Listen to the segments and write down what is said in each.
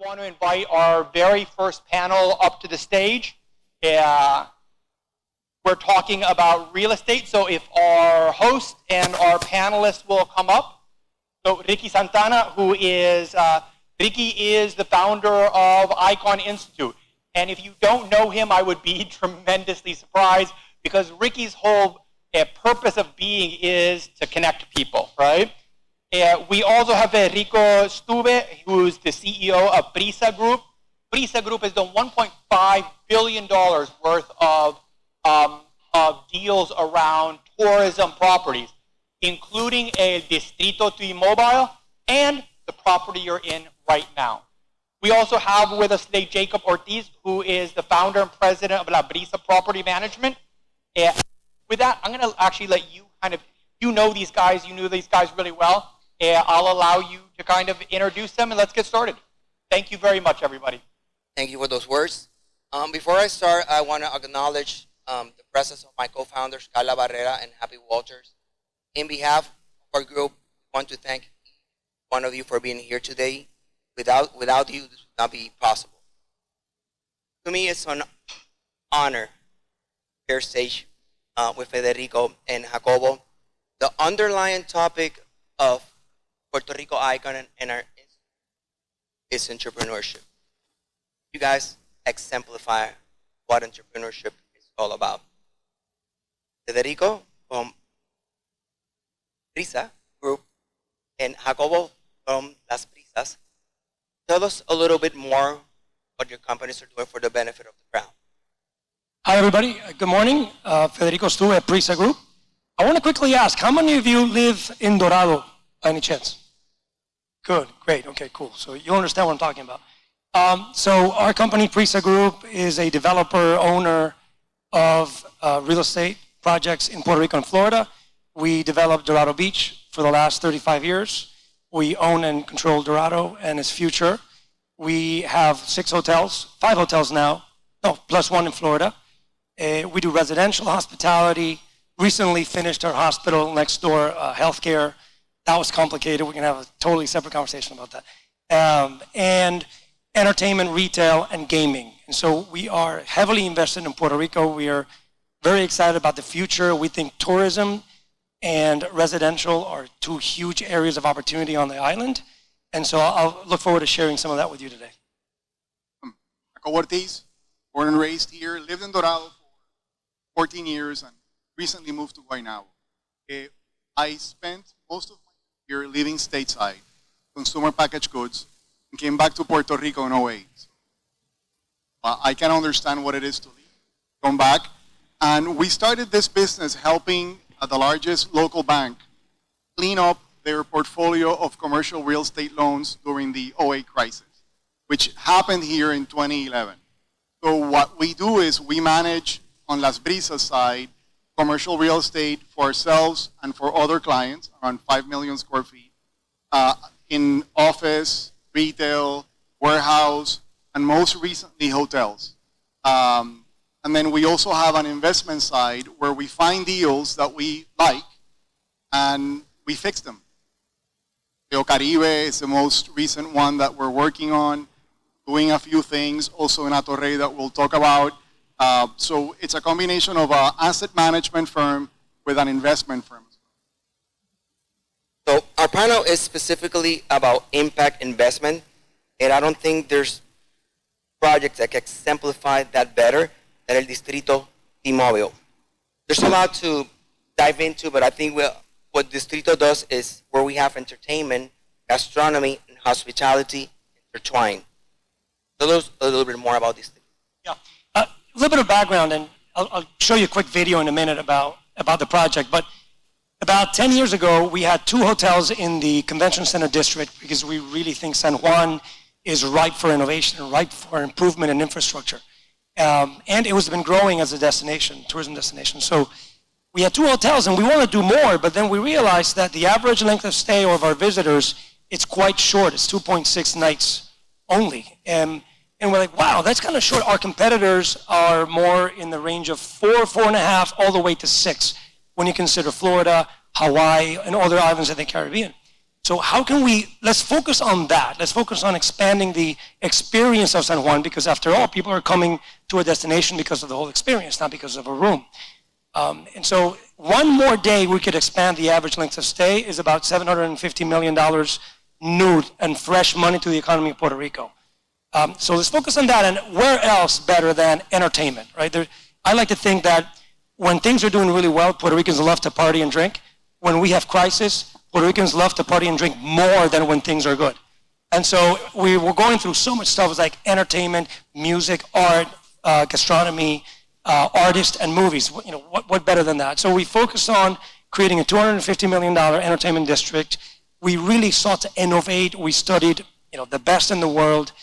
want to invite our very first panel up to the stage. We're talking about real estate, so if our host and our panelists will come up. So Ricky Santana, Ricky is the founder of Icon Institute. And if you don't know him, I would be tremendously surprised because Ricky's whole purpose of being is to connect people, right? We also have Federico Stubbe, who's the CEO of PRISA Group. PRISA Group is the $1.5 billion worth of deals around tourism properties, including El Distrito T-Mobile and the property you're in right now. We also have with us today Jacob Ortiz, who is the founder and president of La Brisa Property Management. With that, I'm going to actually let you you know these guys really well. I'll allow you to kind of introduce them and let's get started. Thank you very much, everybody. Thank you for those words. Before I start, I want to acknowledge the presence of my co-founders, Carla Barrera and Happy Walters. In behalf of our group, I want to thank each one of you for being here today. Without you, this would not be possible. To me, it's an honor to share stage with Federico and Jacobo. The underlying topic of Puerto Rico Icon and our is entrepreneurship. You guys exemplify what entrepreneurship is all about. Federico from PRISA Group and Jacobo from Las Brisas. Tell us a little bit more what your companies are doing for the benefit of the crowd. Hi, everybody. Good morning. Federico Stubbe at PRISA Group. I want to quickly ask, how many of you live in Dorado by any chance? Good, great, okay, cool. So you understand what I'm talking about. So our company, PRISA Group, is a developer, owner of real estate projects in Puerto Rico and Florida. We developed Dorado Beach for the last 35 years. We own and control Dorado and its future. We have 5 hotels now, plus one in Florida. We do residential hospitality. Recently finished our hospital next door, healthcare. That was complicated. We can have a totally separate conversation about that. And entertainment, retail, and gaming. And so we are heavily invested in Puerto Rico. We are very excited about the future. We think tourism and residential are 2 huge areas of opportunity on the island. And so I'll look forward to sharing some of that with you today. Jacobo Ortiz, born and raised here, lived in Dorado for 14 years and recently moved to Guaynabo. I spent most of my year living stateside, consumer packaged goods, and came back to Puerto Rico in 2008. I can understand what it is to leave, come back, and we started this business helping the largest local bank clean up their portfolio of commercial real estate loans during the 2008 crisis, which happened here in 2011. So what we do is we manage on Las Brisas side commercial real estate for ourselves and for other clients, around 5 million square feet, in office, retail, warehouse, and most recently hotels. And then we also have an investment side where we find deals that we like and we fix them. Rio Caribe is the most recent one that we're working on, doing a few things, also in Atorrey that we'll talk about. So it's a combination of an asset management firm with an investment firm. So our panel is specifically about impact investment, and I don't think there's projects that can exemplify that better than El Distrito T-Mobile. There's a lot to dive into, but I think what Distrito does is where we have entertainment, gastronomy, and hospitality intertwined. Tell us a little bit more about this. Yeah, a little bit of background, and I'll show you a quick video in a minute about the project. But about 10 years ago, we had 2 hotels in the Convention Center District because we really think San Juan is ripe for innovation and ripe for improvement in infrastructure. And it has been growing as a destination, tourism destination. So we had 2 hotels and we want to do more, but then we realized that the average length of stay of our visitors, it's quite short. It's 2.6 nights only. And we're like, wow, that's kind of short. Our competitors are more in the range of 4, 4.5, all the way to 6 when you consider Florida, Hawaii, and other islands in the Caribbean. So how can let's focus on that. Let's focus on expanding the experience of San Juan, because after all, people are coming to a destination because of the whole experience, not because of a room. And so one more day we could expand the average length of stay is about $750 million new and fresh money to the economy of Puerto Rico. So let's focus on that, and where else better than entertainment, right? I like to think that when things are doing really well, Puerto Ricans love to party and drink. When we have crisis, Puerto Ricans love to party and drink more than when things are good. And so we were going through so much stuff like entertainment, music, art, gastronomy, artists, and movies. You know, what better than that? So we focused on creating a $250 million entertainment district. We really sought to innovate. We studied, you know, the best in the world,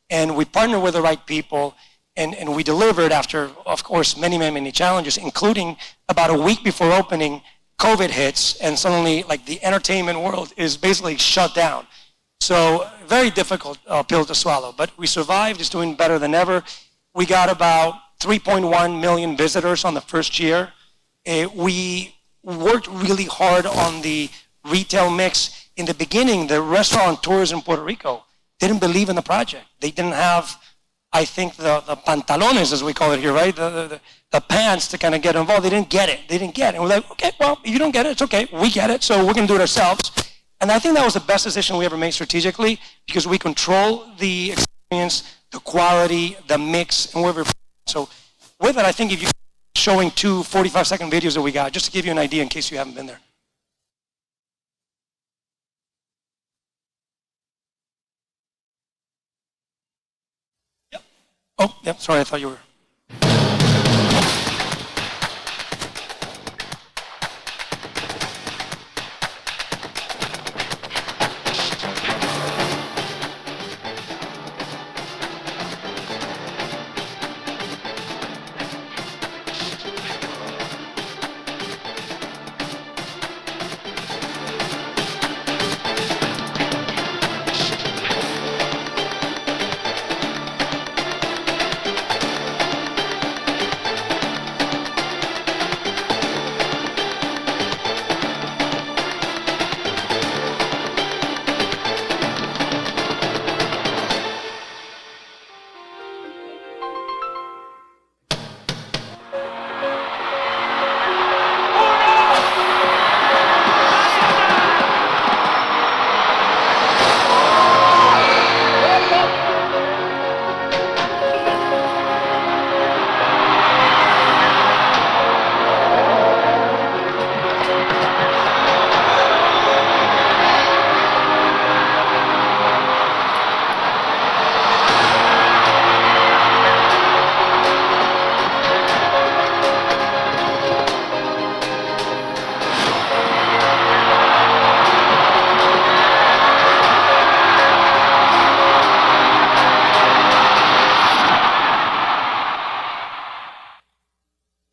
and we partnered with the right people, and we delivered after, of course, many, many, many challenges, including about a week before opening, COVID hits, and suddenly, like, the entertainment world is basically shut down. So very difficult pill to swallow, but we survived. It's doing better than ever. We got about 3.1 million visitors on the first year. We worked really hard on the retail mix. In the beginning, the restaurateurs in Puerto Rico didn't believe in the project. They didn't have, I think, the pantalones, as we call it here, right? The pants to kind of get involved. They didn't get it. And we're like, okay, well, if you don't get it, it's okay. We get it, so we're going to do it ourselves. And I think that was the best decision we ever made strategically, because we control the experience, the quality, the mix, and wherever. So with it, I think if you're showing 2 45-second videos that we got, just to give you an idea in case you haven't been there. Yep. Oh, yep, sorry, I thought you were.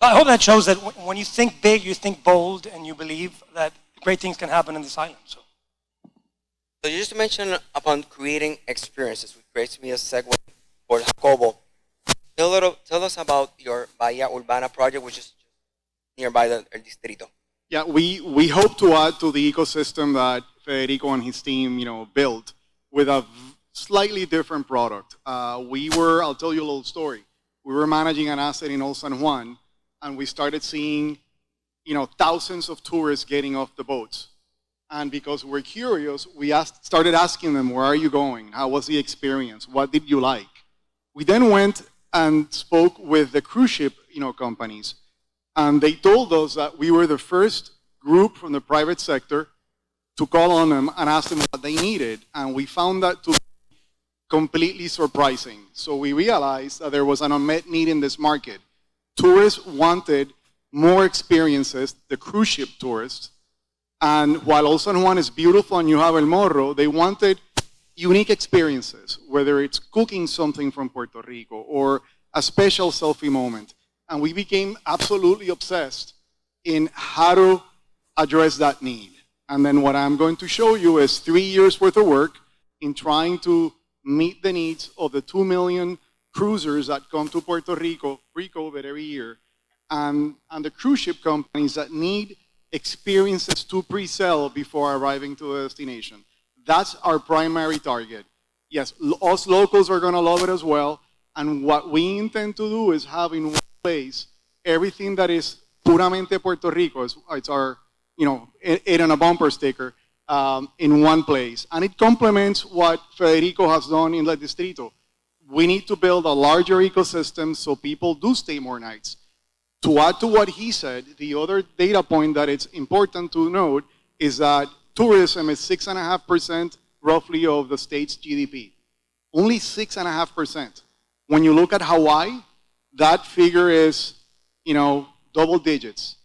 I hope that shows that when you think big, you think bold, and you believe that great things can happen in this island. So you just mentioned upon creating experiences, which creates me a segue for Jacobo. Tell us about your Bahía Urbana project, which is nearby the Distrito. Yeah, we hope to add to the ecosystem that Federico and his team, built with a slightly different product. I'll tell you a little story. We were managing an asset in Old San Juan, and we started seeing, thousands of tourists getting off the boats. And because we're curious, we started asking them, where are you going? How was the experience? What did you like? We then went and spoke with the cruise ship, companies. And they told us that we were the first group from the private sector to call on them and ask them what they needed. And we found that to be completely surprising. So we realized that there was an unmet need in this market. Tourists wanted more experiences, the cruise ship tourists. And while Old San Juan is beautiful and you have El Morro, they wanted unique experiences, whether it's cooking something from Puerto Rico or a special selfie moment. And we became absolutely obsessed in how to address that need. And then what I'm going to show you is 3 years worth of work in trying to meet the needs of the 2 million cruisers that come to Puerto Rico pre-COVID every year, and the cruise ship companies that need experiences to pre-sell before arriving to a destination. That's our primary target. Yes, us locals are going to love it as well. And what we intend to do is have in one place everything that is puramente Puerto Rico. It's our, it on a bumper sticker in one place. And it complements what Federico has done in El Distrito. We need to build a larger ecosystem so people do stay more nights. To add to what he said, the other data point that it's important to note is that tourism is 6.5% roughly of the state's GDP. Only 6.5%. When you look at Hawaii, that figure is, double digits.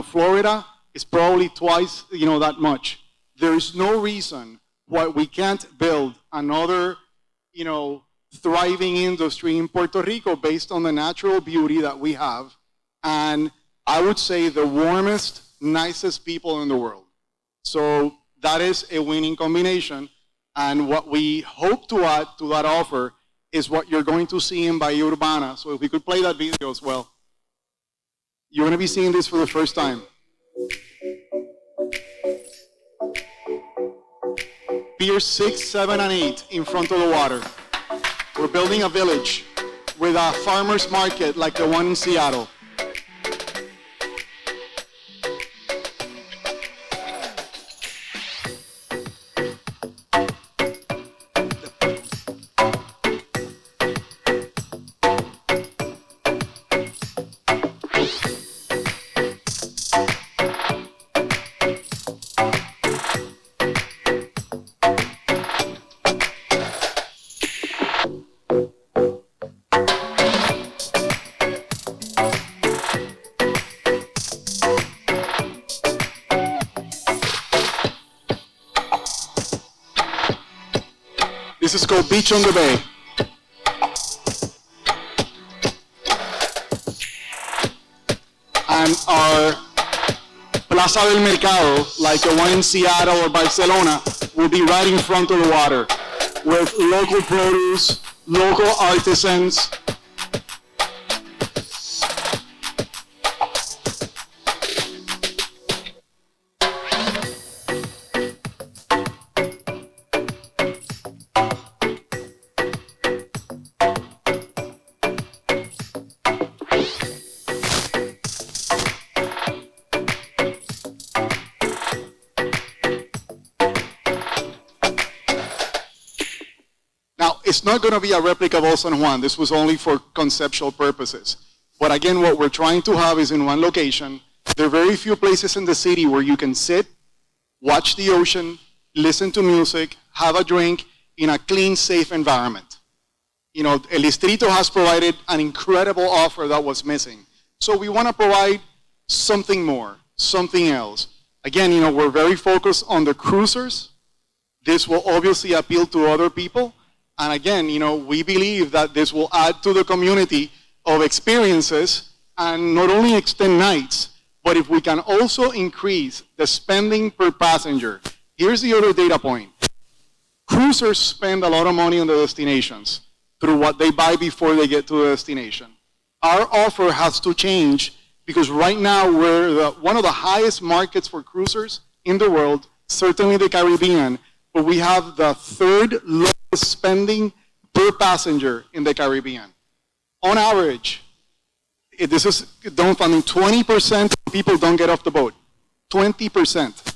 Florida is probably twice, that much. There is no reason why we can't build another, thriving industry in Puerto Rico based on the natural beauty that we have. And I would say the warmest, nicest people in the world. So that is a winning combination. And what we hope to add to that offer is what you're going to see in Bahia Urbana. So if we could play that video as well. You're going to be seeing this for the first time. Piers 6, 7, and 8 in front of the water. We're building a village with a farmer's market like the one in Seattle. This is called Beach on the Bay. And our Plaza del Mercado, like the one in Seattle or Barcelona, will be right in front of the water with local produce, local artisans. It's not going to be a replica of Old San Juan. This was only for conceptual purposes. But again, what we're trying to have is in one location. There are very few places in the city where you can sit, watch the ocean, listen to music, have a drink in a clean, safe environment. El Distrito has provided an incredible offer that was missing. So we want to provide something more, something else. Again, we're very focused on the cruisers. This will obviously appeal to other people. And again, we believe that this will add to the community of experiences and not only extend nights, but if we can also increase the spending per passenger. Here's the other data point. Cruisers spend a lot of money on the destinations through what they buy before they get to the destination. Our offer has to change because right now we're one of the highest markets for cruisers in the world, certainly the Caribbean, but we have the third lowest spending per passenger in the Caribbean. On average, this is dumbfounding, 20% of people don't get off the boat. 20%.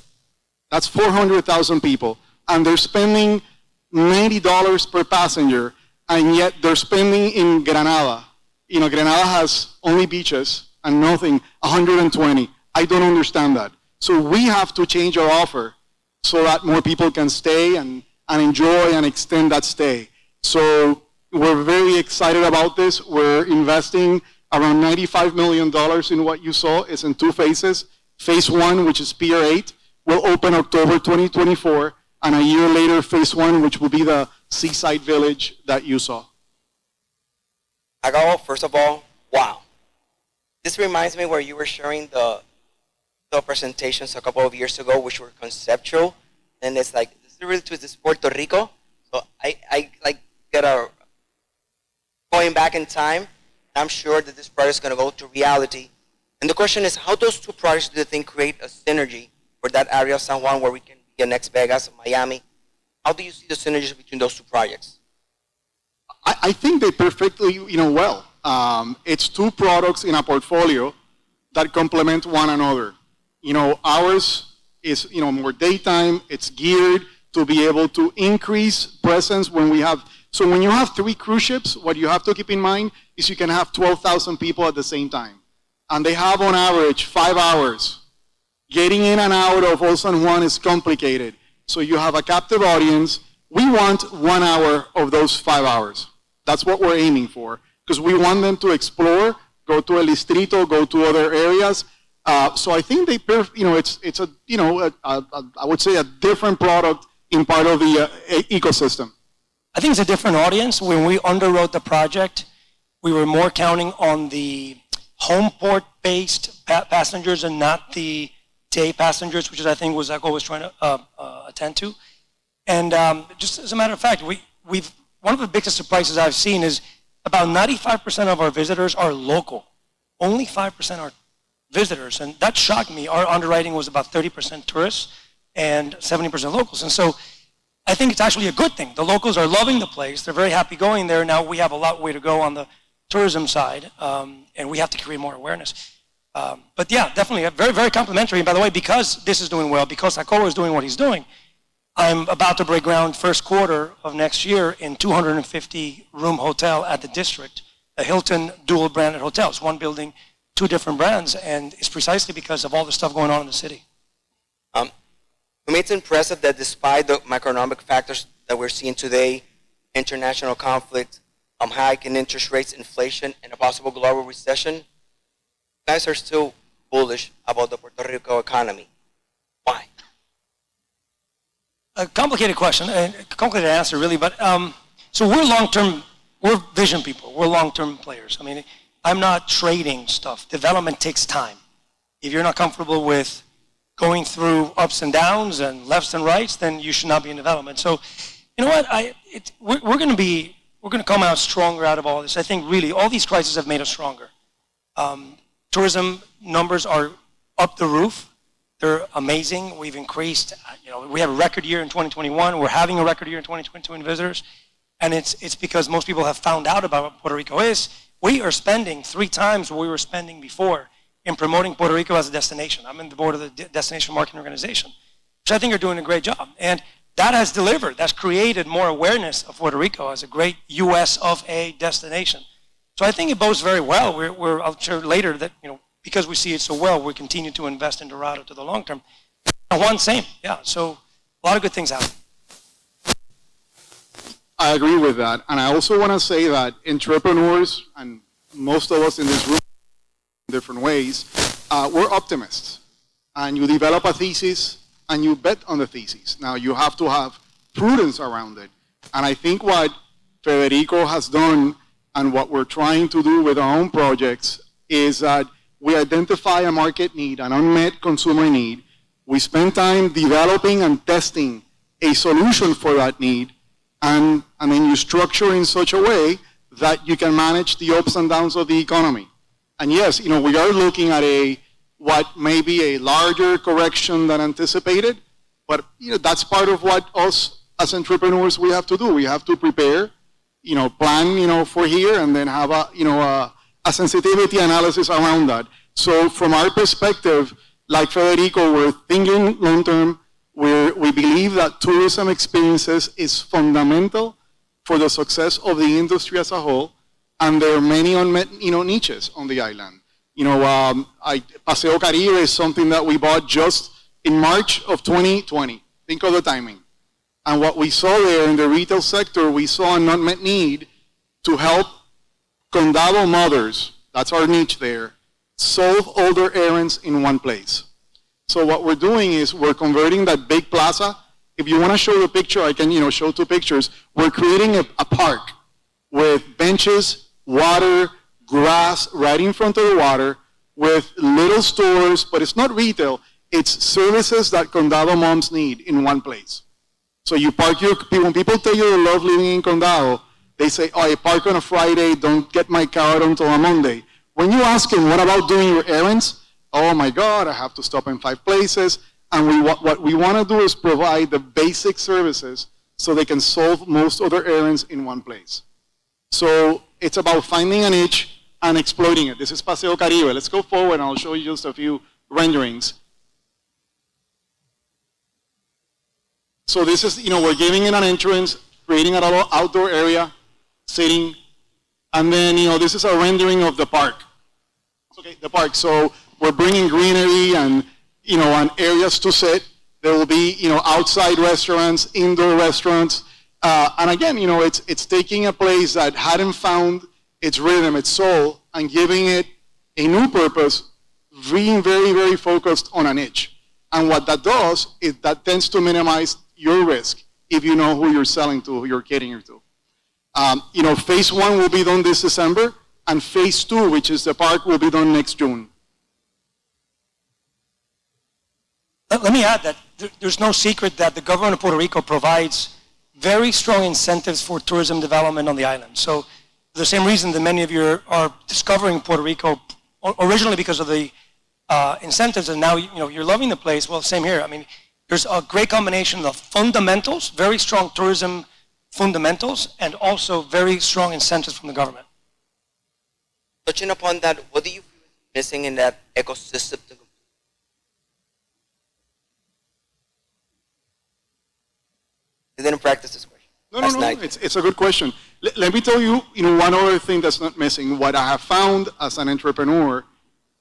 That's 400,000 people. And they're spending $90 per passenger, and yet they're spending in Granada. Granada has only beaches and nothing, 120. I don't understand that. So we have to change our offer so that more people can stay and enjoy and extend that stay. So we're very excited about this. We're investing around $95 million in what you saw. It's in two phases. Phase 1, which is Pier 8, will open October 2024, and a year later, Phase 1, which will be the seaside village that you saw. Jacobo, first of all, wow. This reminds me where you were sharing the presentations a couple of years ago, which were conceptual, and it's like, really to this Puerto Rico. So I get going back in time. I'm sure that this project is going to go to reality. And the question is, how those two projects do you think create a synergy for that area of San Juan where we can be a next Vegas, Miami? How do you see the synergies between those two projects? I think they perfectly, well. It's two products in a portfolio that complement one another. Ours is, more daytime. It's geared to be able to increase presence when we have. So when you have 3 cruise ships, what you have to keep in mind is you can have 12,000 people at the same time. And they have on average 5 hours. Getting in and out of Old San Juan is complicated. So you have a captive audience. We want 1 hour of those 5 hours. That's what we're aiming for. Because we want them to explore, go to El Distrito, go to other areas. So I think it's a, I would say a different product in part of the ecosystem. I think it's a different audience. When we underwrote the project, we were more counting on the home port-based passengers and not the day passengers, which is I think was Jacobo was trying to attend to. And just as a matter of fact, we've one of the biggest surprises I've seen is about 95% of our visitors are local. Only 5% are visitors, and that shocked me. Our underwriting was about 30% tourists and 70% locals. And so I think it's actually a good thing. The locals are loving the place. They're very happy going there. Now we have a lot way to go on the tourism side, and we have to create more awareness. But yeah, definitely very, very complimentary. And by the way, because this is doing well, because Jacobo is doing what he's doing, I'm about to break ground first quarter of next year in 250-room hotel at the district, a Hilton dual branded hotel. It's one building, 2 different brands, and it's precisely because of all the stuff going on in the city. For me, it's impressive that despite the macroeconomic factors that we're seeing today, international conflict, hike in interest rates, inflation, and a possible global recession, you guys are still bullish about the Puerto Rico economy. Why? A complicated question, a complicated answer really, but so we're long-term, we're vision people, we're long-term players. I mean, I'm not trading stuff. Development takes time. If you're not comfortable with going through ups and downs and lefts and rights, then you should not be in development. So, you know what, we're going to come out stronger out of all this. I think really all these crises have made us stronger. Tourism numbers are up the roof. They're amazing. We've increased, we have a record year in 2021. We're having a record year in 2022 in visitors. And it's because most people have found out about what Puerto Rico is. We are spending 3 times what we were spending before in promoting Puerto Rico as a destination. I'm in the board of the Destination Marketing Organization, which I think are doing a great job. And that has delivered. That's created more awareness of Puerto Rico as a great US of A destination. So I think it bodes very well. I'll share later that, because we see it so well, we continue to invest in Dorado to the long term. One, same, yeah. So a lot of good things happen. I agree with that. And I also want to say that entrepreneurs, and most of us in this room in different ways, we're optimists. And you develop a thesis and you bet on the thesis. Now you have to have prudence around it. And I think what Federico has done and what we're trying to do with our own projects is that we identify a market need, an unmet consumer need. We spend time developing and testing a solution for that need, and then you structure in such a way that you can manage the ups and downs of the economy. And yes, we are looking at what may be a larger correction than anticipated, but that's part of what us as entrepreneurs we have to do. We have to prepare, plan, for here, and then have a sensitivity analysis around that. So from our perspective, like Federico, we're thinking long term. We believe that tourism experiences is fundamental for the success of the industry as a whole, and there are many unmet niches on the island. Paseo Caribe is something that we bought just in March of 2020. Think of the timing. And what we saw there in the retail sector, we saw an unmet need to help condado mothers, that's our niche there, solve all their errands in one place. So what we're doing is we're converting that big plaza. If you want to show the picture, I can show 2 pictures. We're creating a park with benches, water, grass right in front of the water, with little stores, but it's not retail. It's services that condado moms need in one place. So you park when people tell you they love living in condado, they say, I park on a Friday, don't get my car out until a Monday. When you ask them, what about doing your errands? Oh my God, I have to stop in 5 places. And what we want to do is provide the basic services so they can solve most of their errands in one place. So it's about finding a niche and exploiting it. This is Paseo Caribe. Let's go forward and I'll show you just a few renderings. So this is, we're giving it an entrance, creating a little outdoor area, sitting, and then, this is a rendering of the park. Okay, the park. So we're bringing greenery and, and areas to sit. There will be, outside restaurants, indoor restaurants. And again, it's taking a place that hadn't found its rhythm, its soul, and giving it a new purpose, being very, very focused on a niche. And what that does is that tends to minimize your risk if you know who you're selling to, who you're catering to. Phase 1 will be done this December, and phase 2, which is the park, will be done next June. Let me add that there's no secret that the government of Puerto Rico provides very strong incentives for tourism development on the island. So for the same reason that many of you are discovering Puerto Rico originally because of the incentives, and now you're loving the place. Well, same here. I mean, there's a great combination of fundamentals, very strong tourism fundamentals, and also very strong incentives from the government. Touching upon that, what do you feel is missing in that ecosystem? You didn't practice this question. No. It's a good question. Let me tell you, one other thing that's not missing. What I have found as an entrepreneur,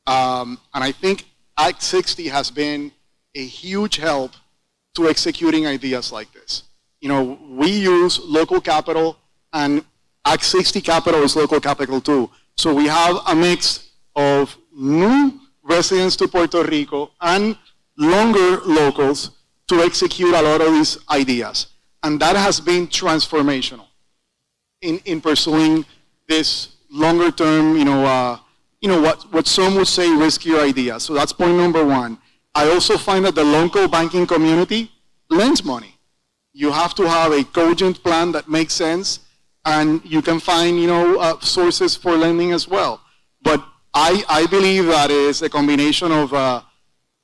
and I think Act 60 has been a huge help to executing ideas like this. We use local capital, and Act 60 capital is local capital too. So we have a mix of new residents to Puerto Rico and longer locals to execute a lot of these ideas. And that has been transformational in pursuing this longer term, what some would say riskier ideas. So that's point number one. I also find that the local banking community lends money. You have to have a cogent plan that makes sense, and you can find, sources for lending as well. But I believe that is a combination of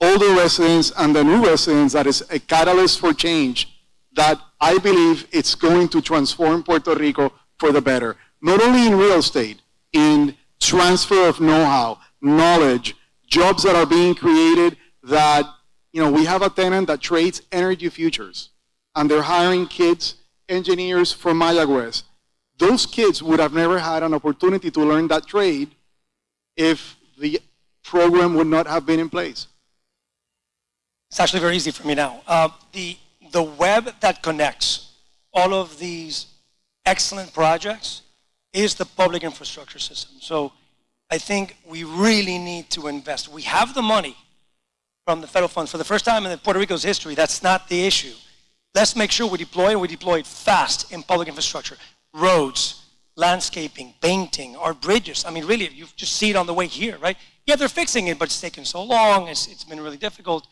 older residents and the new residents that is a catalyst for change that I believe it's going to transform Puerto Rico for the better. Not only in real estate, in transfer of know-how, knowledge, jobs that are being created that, we have a tenant that trades energy futures, and they're hiring kids, engineers from Mayagüez. Those kids would have never had an opportunity to learn that trade if the program would not have been in place. It's actually very easy for me now. The web that connects all of these excellent projects is the public infrastructure system. So I think we really need to invest. We have the money from the federal funds. For the first time in Puerto Rico's history, that's not the issue. Let's make sure we deploy it fast in public infrastructure. Roads, landscaping, painting, our bridges. I mean, really, you just see it on the way here, right? Yeah, they're fixing it, but it's taken so long. It's been really difficult.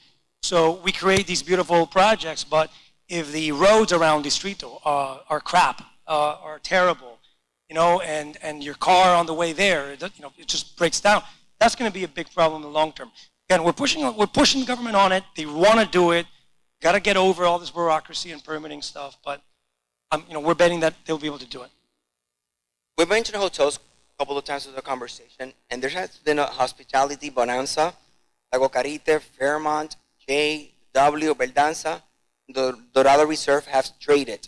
So we create these beautiful projects, but if the roads around Distrito are crap, are terrible, and your car on the way there, it just breaks down, that's going to be a big problem in the long term. Again, we're pushing the government on it. They want to do it. Got to get over all this bureaucracy and permitting stuff, but we're betting that they'll be able to do it. We've mentioned hotels a couple of times in the conversation, and there has been a hospitality bonanza, Lago Carite, Fairmont, J, W, Verdanza, the Dorado Reserve have traded.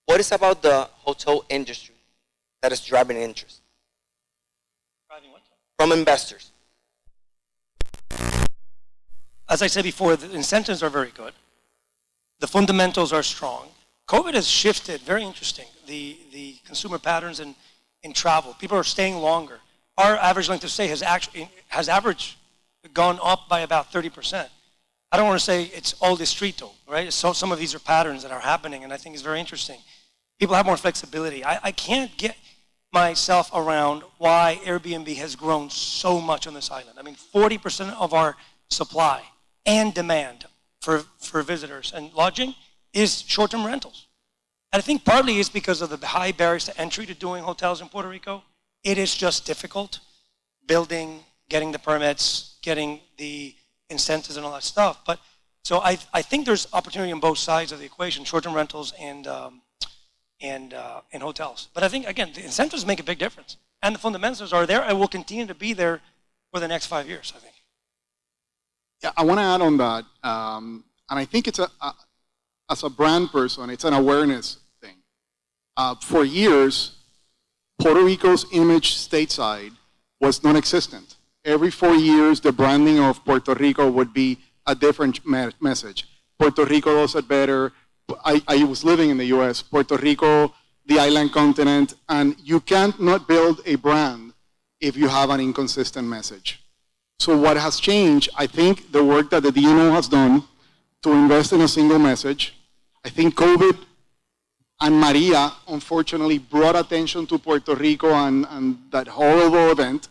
What is about the hotel industry that is driving interest? Driving what? From investors. As I said before, the incentives are very good. The fundamentals are strong. COVID has shifted, very interesting, the consumer patterns in travel. People are staying longer. Our average length of stay has gone up by about 30%. I don't want to say it's all Distrito, right? So some of these are patterns that are happening, and I think it's very interesting. People have more flexibility. I can't get myself around why Airbnb has grown so much on this island. I mean, 40% of our supply and demand for visitors and lodging is short-term rentals. And I think partly it's because of the high barriers to entry to doing hotels in Puerto Rico. It is just difficult building, getting the permits, getting the incentives and all that stuff. But So I think there's opportunity on both sides of the equation, short-term rentals and hotels. But I think, again, the incentives make a big difference. And the fundamentals are there and will continue to be there for the next 5 years, I think. Yeah, I want to add on that. And I think it's as a brand person, it's an awareness thing. For years, Puerto Rico's image stateside was non-existent. Every 4 years, the branding of Puerto Rico would be a different message. Puerto Rico does it better. I was living in the US, Puerto Rico, the island continent, and you can't not build a brand if you have an inconsistent message. So what has changed, I think the work that the DNO has done to invest in a single message, I think COVID and Maria, unfortunately, brought attention to Puerto Rico and that horrible event.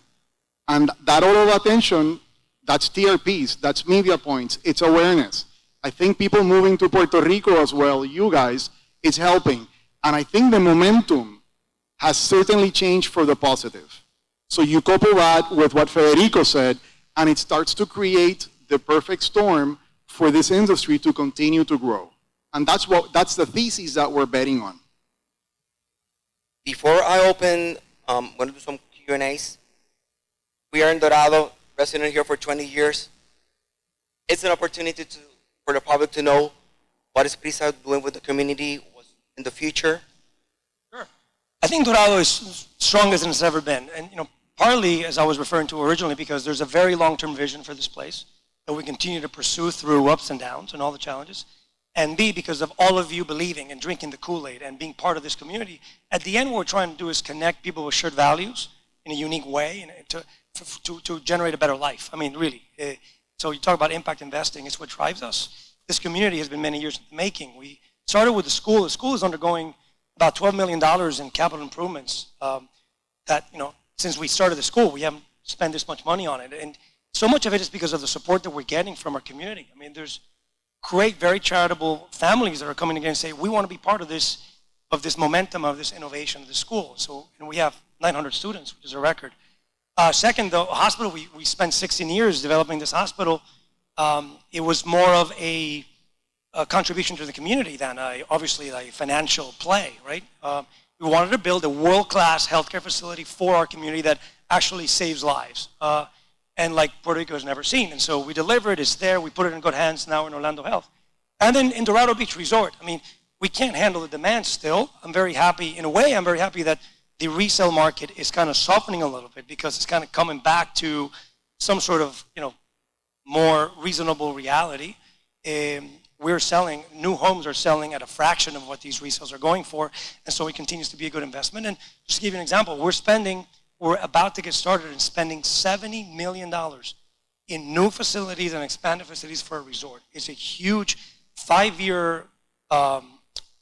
And that all of attention, that's TRPs, that's media points, it's awareness. I think people moving to Puerto Rico as well, you guys, is helping. And I think the momentum has certainly changed for the positive. So you couple that with what Federico said, and it starts to create the perfect storm for this industry to continue to grow. And that's the thesis that we're betting on. Before I open, I'm going to do some Q&As. We are in Dorado, resident here for 20 years. It's an opportunity for the public to know what is PRISA doing with the community in the future. Sure. I think Dorado is strongest than it's ever been. And partly, as I was referring to originally, because there's a very long-term vision for this place that we continue to pursue through ups and downs and all the challenges. And B, because of all of you believing and drinking the Kool-Aid and being part of this community. At the end, what we're trying to do is connect people with shared values in a unique way and to generate a better life. I mean, really. So you talk about impact investing, it's what drives us. This community has been many years in the making. We started with the school. The school is undergoing about $12 million in capital improvements that, since we started the school, we haven't spent this much money on it. And so much of it is because of the support that we're getting from our community. I mean, there's great, very charitable families that are coming together and say, we want to be part of this momentum, of this innovation of the school. So we have 900 students, which is a record. Second, the hospital, we spent 16 years developing this hospital. It was more of a contribution to the community than obviously a financial play, right? We wanted to build a world-class healthcare facility for our community that actually saves lives, and like Puerto Rico has never seen. And so we delivered, it's there, we put it in good hands now in Orlando Health. And then in Dorado Beach Resort, I mean, we can't handle the demand still. I'm very happy, in a way, I'm very happy that the resale market is kind of softening a little bit because it's kind of coming back to some sort of, more reasonable reality. We're selling, new homes are selling at a fraction of what these resales are going for, and so it continues to be a good investment. And just to give you an example, we're about to get started in spending $70 million in new facilities and expanded facilities for a resort. It's a huge 5-year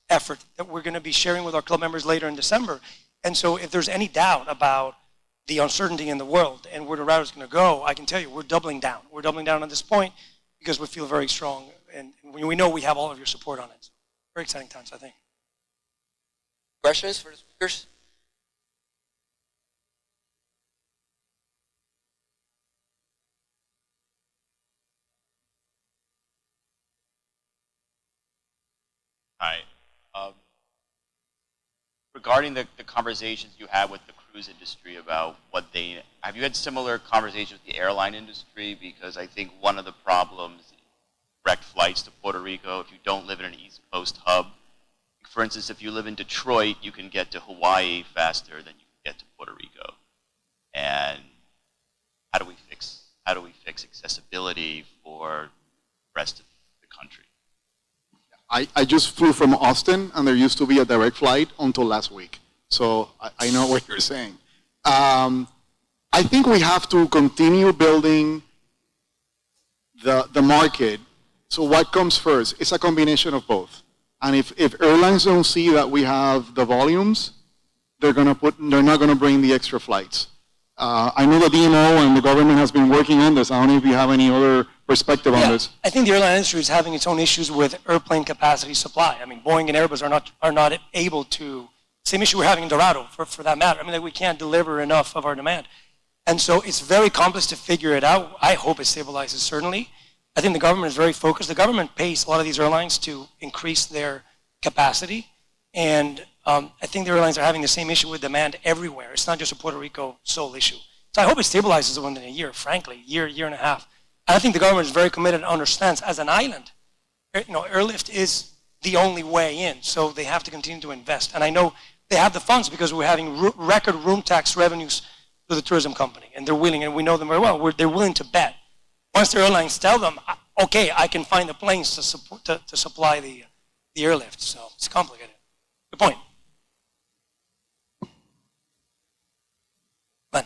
effort that we're going to be sharing with our club members later in December. And so if there's any doubt about the uncertainty in the world and where the route is going to go, I can tell you we're doubling down. We're doubling down on this point because we feel very strong, and we know we have all of your support on it. So very exciting times, I think. Questions for the speakers? Hi. Regarding the conversations you had with the cruise industry about have you had similar conversations with the airline industry? Because I think one of the problems in direct flights to Puerto Rico, if you don't live in an East Coast hub, for instance, if you live in Detroit, you can get to Hawaii faster than you can get to Puerto Rico. And how do we fix accessibility for the rest of the country? I just flew from Austin, and there used to be a direct flight until last week. So I know what you're saying. I think we have to continue building the market. So what comes first? It's a combination of both. And if airlines don't see that we have the volumes, they're not going to bring the extra flights. I know the DMO and the government has been working on this. I don't know if you have any other perspective on this. I think the airline industry is having its own issues with airplane capacity supply. I mean, Boeing and Airbus are not able to, same issue we're having in Dorado for that matter. I mean, we can't deliver enough of our demand. And so it's very complex to figure it out. I hope it stabilizes, certainly. I think the government is very focused. The government pays a lot of these airlines to increase their capacity. And I think the airlines are having the same issue with demand everywhere. It's not just a Puerto Rico sole issue. So I hope it stabilizes within a year, frankly, year and a half. And I think the government is very committed and understands as an island, airlift is the only way in. So they have to continue to invest. And I know they have the funds because we're having record room tax revenues through the tourism company. And they're willing, and we know them very well, they're willing to bet. Once the airlines tell them, okay, I can find the planes to supply the airlift. So it's complicated. Good point. Glenn.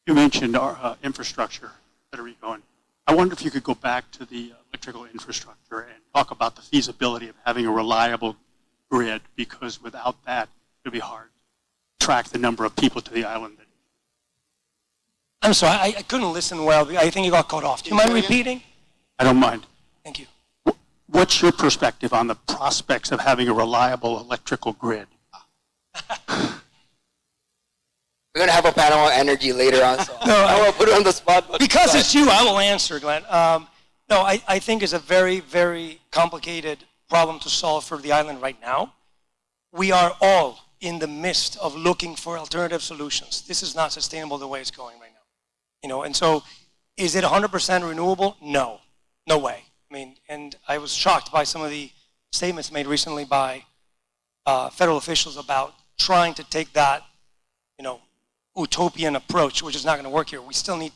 You mentioned our infrastructure, Federico, and I wonder if you could go back to the electrical infrastructure and talk about the feasibility of having a reliable grid, because without that, it would be hard to track the number of people to the island. I'm sorry, I couldn't listen well. I think you got cut off. Do you mind repeating? I don't mind. Thank you. What's your perspective on the prospects of having a reliable electrical grid? We're going to have a panel on energy later on, so No, I won't put it on the spot. But because it's you, I will answer, Glenn. No, I think it's a very, very complicated problem to solve for the island right now. We are all in the midst of looking for alternative solutions. This is not sustainable the way it's going right now. And so is it 100% renewable? No, no way. I mean, and I was shocked by some of the statements made recently by federal officials about trying to take that, utopian approach, which is not going to work here. We still need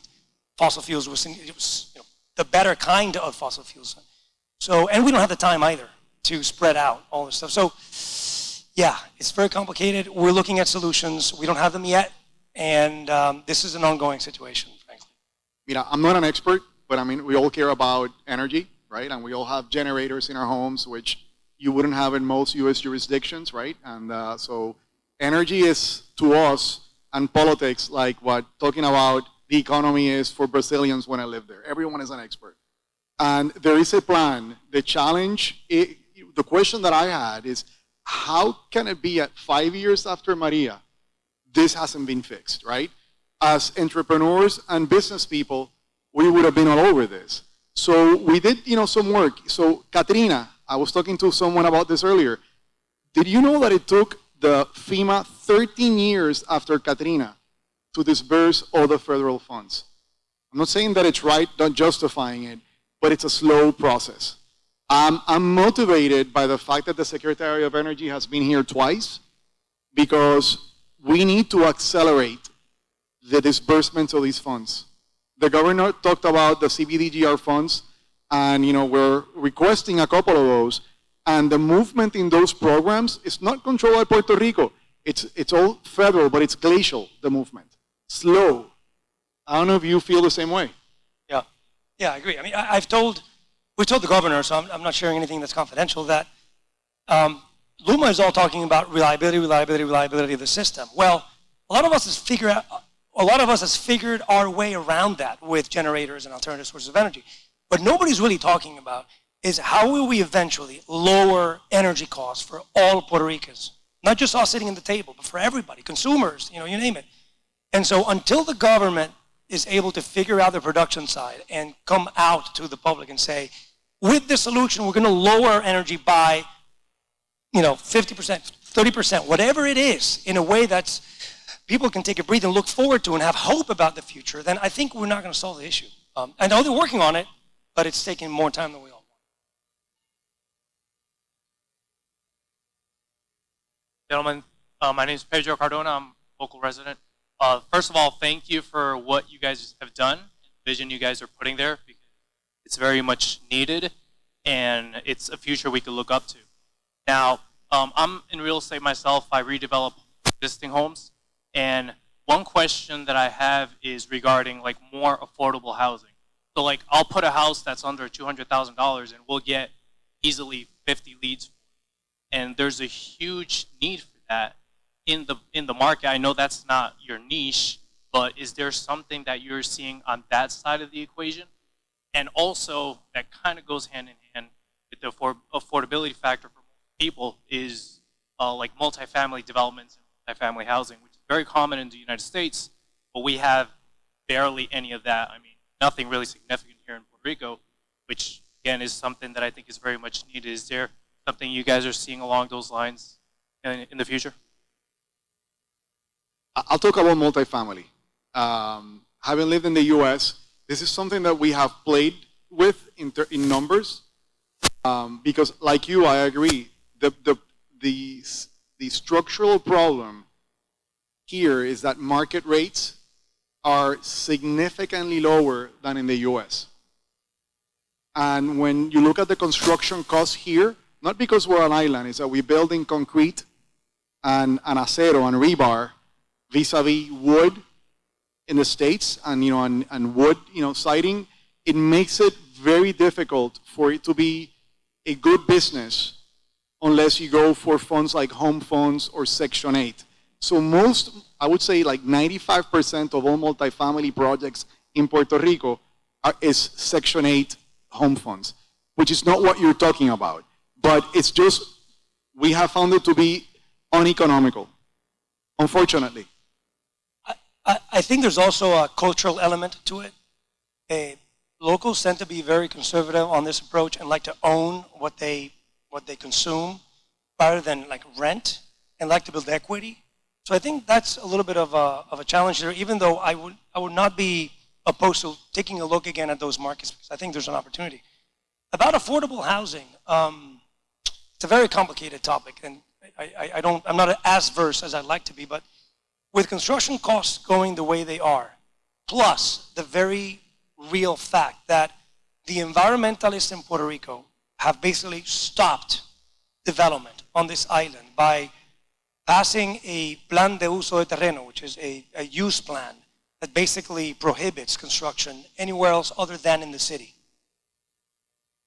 fossil fuels. It was the better kind of fossil fuels. So, and we don't have the time either to spread out all this stuff. So, yeah, it's very complicated. We're looking at solutions. We don't have them yet, and this is an ongoing situation, frankly. I'm not an expert, but we all care about energy, right? And we all have generators in our homes, which you wouldn't have in most U.S. jurisdictions, right? And so energy is, to us, and politics like what talking about the economy is for Brazilians when I live there. Everyone is an expert. And there is a plan. The challenge, the question that I had is, how can it be at 5 years after Maria, this hasn't been fixed, right? As entrepreneurs and business people, we would have been all over this. So we did, some work. So Katrina, I was talking to someone about this earlier. Did you know that it took the FEMA 13 years after Katrina to disperse all the federal funds? I'm not saying that it's right, not justifying it, but it's a slow process. I'm motivated by the fact that the Secretary of Energy has been here twice, because we need to accelerate the disbursements of these funds. The governor talked about the CBDGR funds, and we're requesting a couple of those. And the movement in those programs is not controlled by Puerto Rico. It's all federal, but it's glacial, the movement. Slow. I don't know if you feel the same way. Yeah, I agree. We told the governor, so I'm not sharing anything that's confidential, that Luma is all talking about reliability of the system. Well, a lot of us has figured our way around that with generators and alternative sources of energy. But nobody's really talking about is how will we eventually lower energy costs for all Puerto Ricans? Not just us sitting at the table, but for everybody, consumers, you name it. And so until the government is able to figure out the production side and come out to the public and say, with this solution, we're going to lower energy by, 50%, 30%, whatever it is, in a way that's people can take a breath and look forward to and have hope about the future, then I think we're not going to solve the issue. I know they're working on it, but it's taking more time than we all want. Gentlemen, my name is Pedro Cardona. I'm a local resident. First of all, thank you for what you guys have done, the vision you guys are putting there, because it's very much needed, and it's a future we could look up to. Now, I'm in real estate myself. I redevelop existing homes, and one question that I have is regarding more affordable housing. So I'll put a house that's under $200,000, and we'll get easily 50 leads. And there's a huge need for that in the market. I know that's not your niche, but is there something that you're seeing on that side of the equation? And also, that kind of goes hand in hand with the affordability factor for most people is multifamily developments and multifamily housing, which is very common in the United States, but we have barely any of that. I mean, nothing really significant here in Puerto Rico, which again is something that I think is very much needed. Is there something you guys are seeing along those lines in the future? I'll talk about multifamily. Having lived in the U.S., this is something that we have played with in numbers, because like you, I agree. The structural problem here is that market rates are significantly lower than in the U.S. And when you look at the construction costs here, not because we're an island, it's that we build in concrete and acero and rebar vis-a-vis wood in the States and wood, siding, it makes it very difficult for it to be a good business unless you go for funds like home funds or Section 8. So I would say like 95% of all multifamily projects in Puerto Rico is Section 8 home funds, which is not what you're talking about. But it's just, we have found it to be uneconomical, unfortunately. I think there's also a cultural element to it. Locals tend to be very conservative on this approach and like to own what they consume rather than like rent, and like to build equity. So I think that's a little bit of a challenge there, even though I would not be opposed to taking a look again at those markets, because I think there's an opportunity. About affordable housing, it's a very complicated topic, and I'm not as versed as I'd like to be, but with construction costs going the way they are, plus the very real fact that the environmentalists in Puerto Rico have basically stopped development on this island by passing a plan de uso de terreno, which is a use plan that basically prohibits construction anywhere else other than in the city.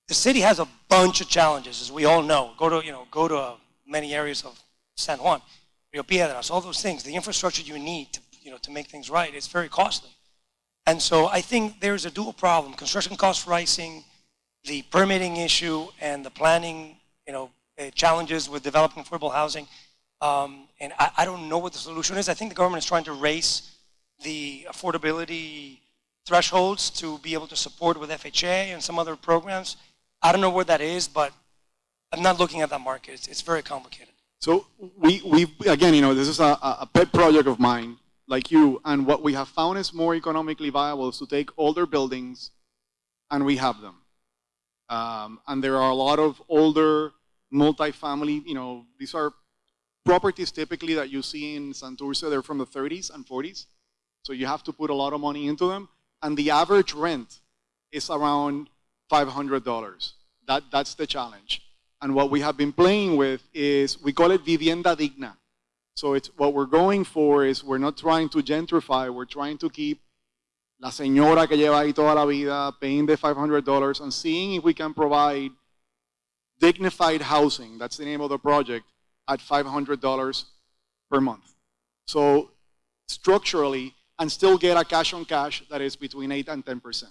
The city has a bunch of challenges, as we all know. Go to many areas of San Juan, Rio Piedras, all those things. The infrastructure you need to make things right, it's very costly. And so I think there's a dual problem: construction costs rising, the permitting issue, and the planning, challenges with developing affordable housing. And I don't know what the solution is. I think the government is trying to raise the affordability thresholds to be able to support with FHA and some other programs. I don't know where that is, but I'm not looking at that market. It's very complicated. So we again, this is a pet project of mine, like you, and what we have found is more economically viable is to take older buildings and rehab them. And there are a lot of older multifamily, these are properties typically that you see in Santurce. They're from the 30s and 40s. So you have to put a lot of money into them. And the average rent is around $500. That's the challenge. And what we have been playing with is, we call it vivienda digna. So it's what we're going for is, we're not trying to gentrify, we're trying to keep la señora que lleva ahí toda la vida paying the $500 and seeing if we can provide dignified housing, that's the name of the project, at $500 per month. So structurally, and still get a cash on cash that is between 8 and 10%.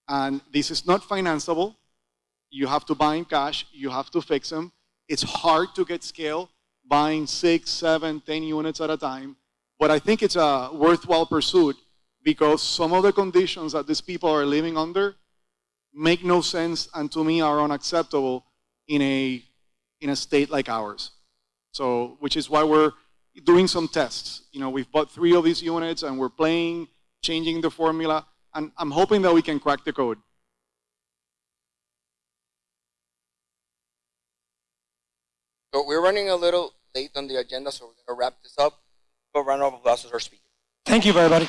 And this is not financeable. You have to buy in cash, you have to fix them. It's hard to get scale, buying 6, 7, 10 units at a time. But I think it's a worthwhile pursuit, because some of the conditions that these people are living under make no sense, and to me are unacceptable in a state like ours. So, which is why we're doing some tests. We've bought 3 of these units and we're playing, changing the formula, and I'm hoping that we can crack the code. So we're running a little late on the agenda, so we're going to wrap this up. A round of applause to our speaker. Thank you, everybody.